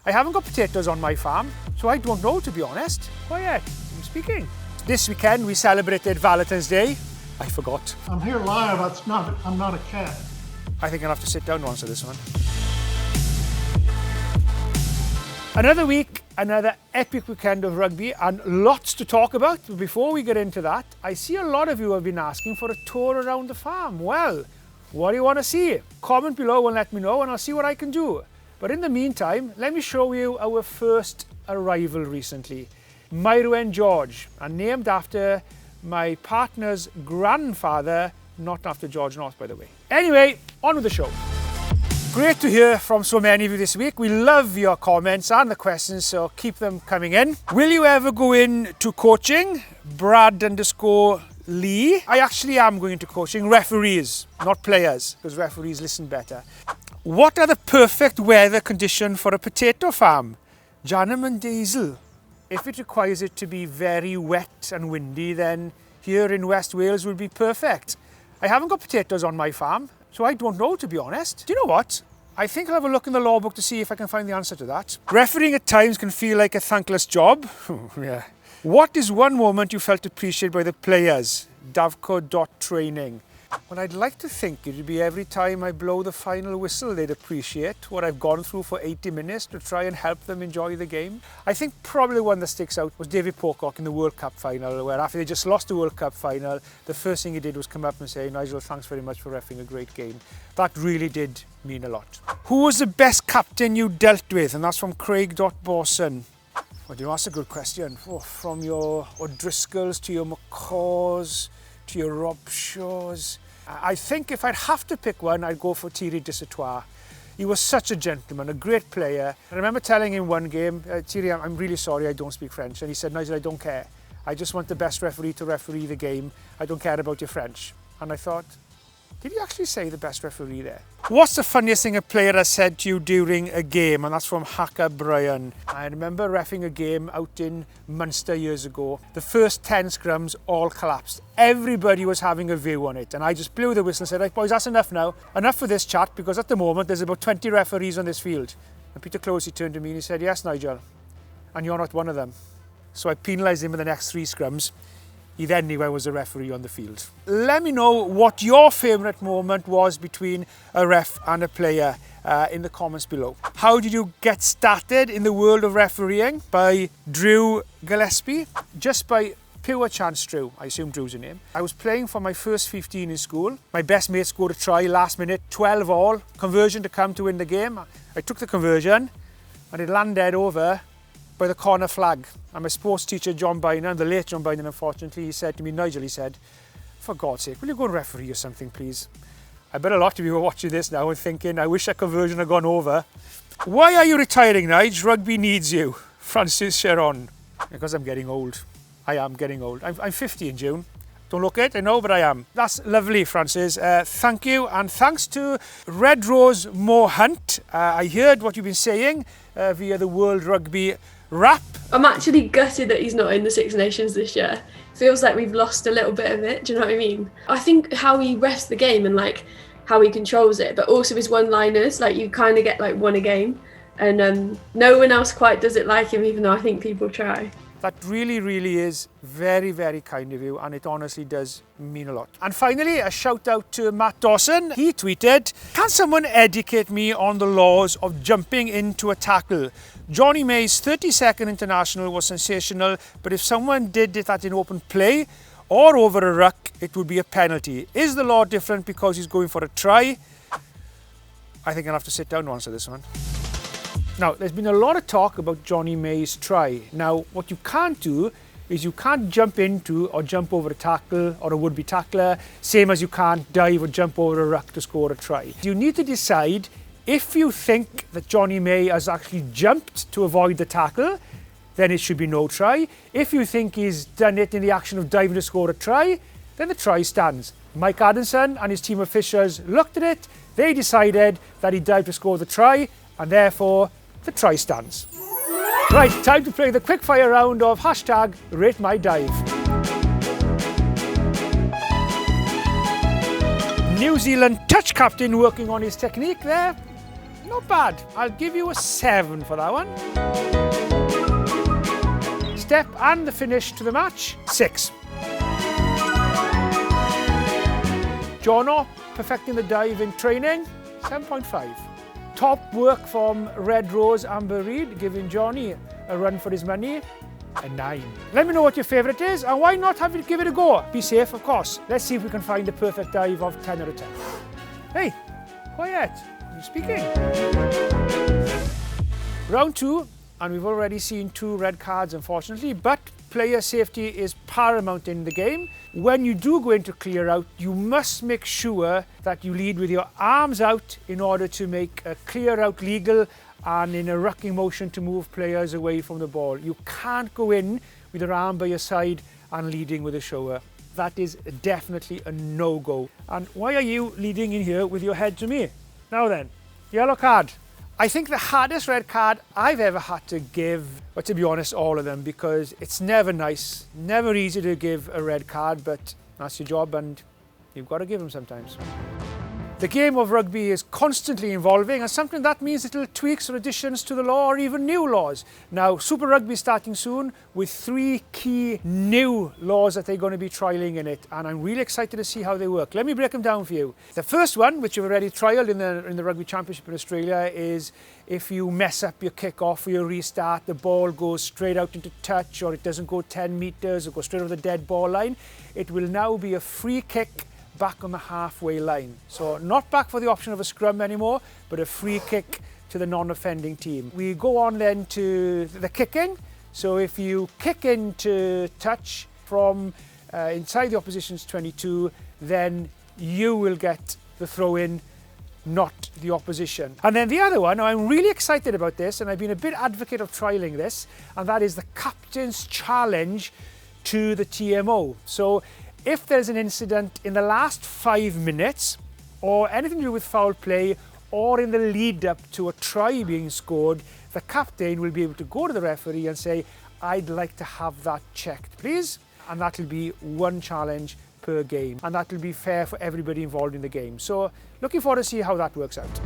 I haven't got potatoes on my farm, so I don't know, to be honest. Quiet, I'm speaking. This weekend we celebrated Valentine's Day. I forgot. I'm here live, I'm not a cat. I think I'll have to sit down to answer this one. Another week, another epic weekend of rugby and lots to talk about. But before we get into that, I see a lot of you have been asking for a tour around the farm. Well, what do you want to see? Comment below and let me know and I'll see what I can do. But in the meantime, let me show you our first arrival recently. Myro and George, and named after my partner's grandfather, not after George North, by the way. Anyway, on with the show. Great to hear from so many of you this week. We love your comments and the questions, so keep them coming in. Will you ever go into coaching? Brad_Lee. I actually am going into coaching referees, not players, because referees listen better. What are the perfect weather conditions for a potato farm? Janum and Diesel. If it requires it to be very wet and windy, then here in West Wales will be perfect. I haven't got potatoes on my farm, so I don't know, to be honest. Do you know what? I think I'll have a look in the law book to see if I can find the answer to that. Refereeing at times can feel like a thankless job. Yeah. What is one moment you felt appreciated by the players? Davco.training. Well, I'd like to think it would be every time I blow the final whistle, they'd appreciate what I've gone through for 80 minutes to try and help them enjoy the game. I think probably one that sticks out was David Pocock in the World Cup final, where after they just lost the World Cup final, the first thing he did was come up and say, "Nigel, thanks very much for reffing a great game." That really did mean a lot. Who was the best captain you dealt with? And that's from Craig.Borson. Well, that's a good question. Oh, from your O'Driscolls to your McCaws, to your Rob Shaws. I think if I'd have to pick one, I'd go for Thierry Dissetoir. He was such a gentleman, a great player. I remember telling him one game, Thierry, I'm really sorry I don't speak French. And he said, "Nigel, I don't care. I just want the best referee to referee the game. I don't care about your French." And I thought, did he actually say the best referee there? What's the funniest thing a player has said to you during a game? And that's from Hacker Brian. I remember reffing a game out in Munster years ago. The first 10 scrums all collapsed. Everybody was having a view on it. And I just blew the whistle and said, "Right, boys, that's enough now. Enough for this chat, because at the moment there's about 20 referees on this field." And Peter Closey turned to me and he said, "Yes, Nigel, and you're not one of them." So I penalised him in the next 3 scrums. He then knew I was a referee on the field. Let me know what your favourite moment was between a ref and a player in the comments below. How did you get started in the world of refereeing? By Drew Gillespie. Just by pure chance, Drew. I assume Drew's your name. I was playing for my first 15 in school. My best mate scored a try last minute, 12 all. Conversion to come to win the game. I took the conversion and it landed over by the corner flag. And my sports teacher, John Bynan, the late John Bynan, unfortunately, he said to me, "Nigel," he said, "for God's sake, will you go and referee or something, please?" I bet a lot of you are watching this now and thinking, I wish that conversion had gone over. Why are you retiring, Nigel? Rugby needs you. Francis Sharon. Because I'm getting old. I am getting old. I'm 50 in June. Don't look it, I know, but I am. That's lovely, Francis. Thank you. And thanks to Red Rose Moore Hunt. I heard what you've been saying via the World Rugby Wrap. I'm actually gutted that he's not in the Six Nations this year. Feels like we've lost a little bit of it, do you know what I mean? I think how he refs the game and like how he controls it, but also his one-liners, like you kind of get like one a game, and no one else quite does it like him, even though I think people try. That really, really is very, very kind of you, and it honestly does mean a lot. And finally, a shout out to Matt Dawson. He tweeted, "Can someone educate me on the laws of jumping into a tackle? Jonny May's 30-second international was sensational, but if someone did that in open play or over a ruck, it would be a penalty. Is the law different because he's going for a try?" I think I'll have to sit down to answer this one. Now, there's been a lot of talk about Jonny May's try. Now, what you can't do is you can't jump into or jump over a tackle or a would-be tackler, same as you can't dive or jump over a ruck to score a try. You need to decide if you think that Jonny May has actually jumped to avoid the tackle, then it should be no try. If you think he's done it in the action of diving to score a try, then the try stands. Mike Adamson and his team officials looked at it, they decided that he dived to score the try, and therefore the try stands. Right, time to play the quickfire round of #RateMyDive. New Zealand touch captain working on his technique there. Not bad. I'll give you a 7 for that one. Step and the finish to the match, 6. Jono perfecting the dive in training, 7.5. Top work from Red Rose Amber Reed, giving Johnny a run for his money, a 9. Let me know what your favourite is, and why not give it a go? Be safe, of course. Let's see if we can find the perfect dive of 10 out of 10. Hey, quiet, I'm speaking. Round 2, and we've already seen 2 red cards, unfortunately, but player safety is paramount in the game. When you do go into clear out, you must make sure that you lead with your arms out in order to make a clear out legal and in a rucking motion to move players away from the ball. You can't go in with your arm by your side and leading with a shower. That is definitely a no-go. And why are you leading in here with your head to me? Now then, yellow card. I think the hardest red card I've ever had to give, but to be honest, all of them, because it's never nice, never easy to give a red card, but that's your job and you've got to give them sometimes. The game of rugby is constantly evolving, and sometimes that means little tweaks or additions to the law or even new laws. Now, Super Rugby is starting soon with 3 key new laws that they're going to be trialling in it, and I'm really excited to see how they work. Let me break them down for you. The first one, which you've already trialled in the Rugby Championship in Australia, is if you mess up your kick-off or your restart, the ball goes straight out into touch, or it doesn't go 10 metres or go straight over the dead ball line, it will now be a free kick back on the halfway line. So not back for the option of a scrum anymore, but a free kick to the non-offending team. We go on then to the kicking. So if you kick into touch from inside the opposition's 22, then you will get the throw in, not the opposition. And then the other one, now I'm really excited about this, and I've been a bit advocate of trialling this, and that is the captain's challenge to the TMO. So if there's an incident in the last 5 minutes, or anything to do with foul play, or in the lead up to a try being scored, the captain will be able to go to the referee and say, I'd like to have that checked, please. And that will be 1 challenge per game. And that will be fair for everybody involved in the game. So looking forward to see how that works out.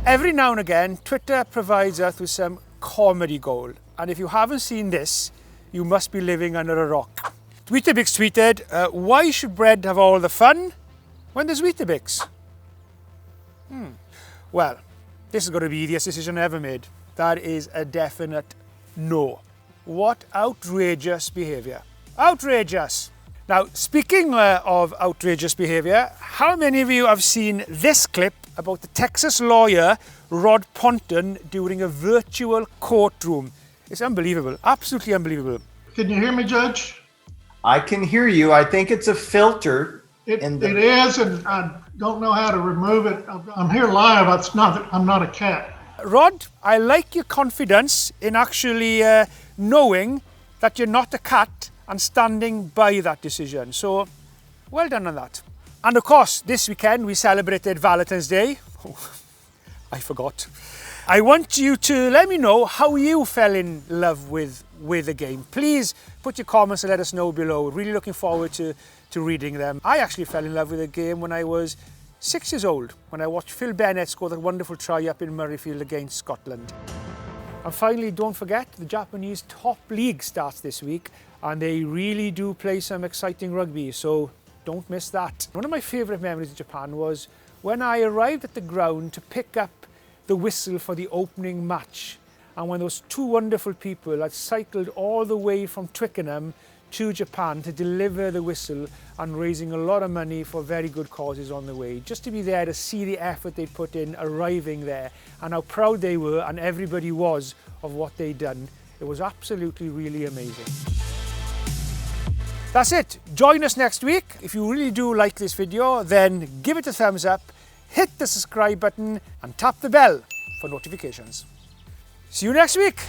Every now and again, Twitter provides us with some comedy gold. And if you haven't seen this, you must be living under a rock. Weetabix tweeted, why should bread have all the fun when there's Weetabix? Well, this is going to be the easiest decision I ever made. That is a definite no. What outrageous behaviour. Outrageous! Now, speaking of outrageous behaviour, how many of you have seen this clip about the Texas lawyer Rod Ponton during a virtual courtroom? It's unbelievable, absolutely unbelievable. Can you hear me, Judge? I can hear you. I think it's a filter. It is, and I don't know how to remove it. I'm here live. I'm not a cat. Rod, I like your confidence in actually knowing that you're not a cat and standing by that decision. So, well done on that. And of course, this weekend we celebrated Valentine's Day. Oh, I forgot. I want you to let me know how you fell in love with the game. Please put your comments and let us know below. Really looking forward to reading them. I actually fell in love with the game when I was 6 years old, when I watched Phil Bennett score that wonderful try up in Murrayfield against Scotland. And finally, don't forget, the Japanese top league starts this week, and they really do play some exciting rugby, so don't miss that. One of my favourite memories of Japan was when I arrived at the ground to pick up the whistle for the opening match, and when those 2 wonderful people had cycled all the way from Twickenham to Japan to deliver the whistle and raising a lot of money for very good causes on the way. Just to be there to see the effort they'd put in arriving there and how proud they were and everybody was of what they'd done. It was absolutely really amazing. That's it. Join us next week. If you really do like this video, then give it a thumbs up, hit the subscribe button and tap the bell for notifications. See you next week.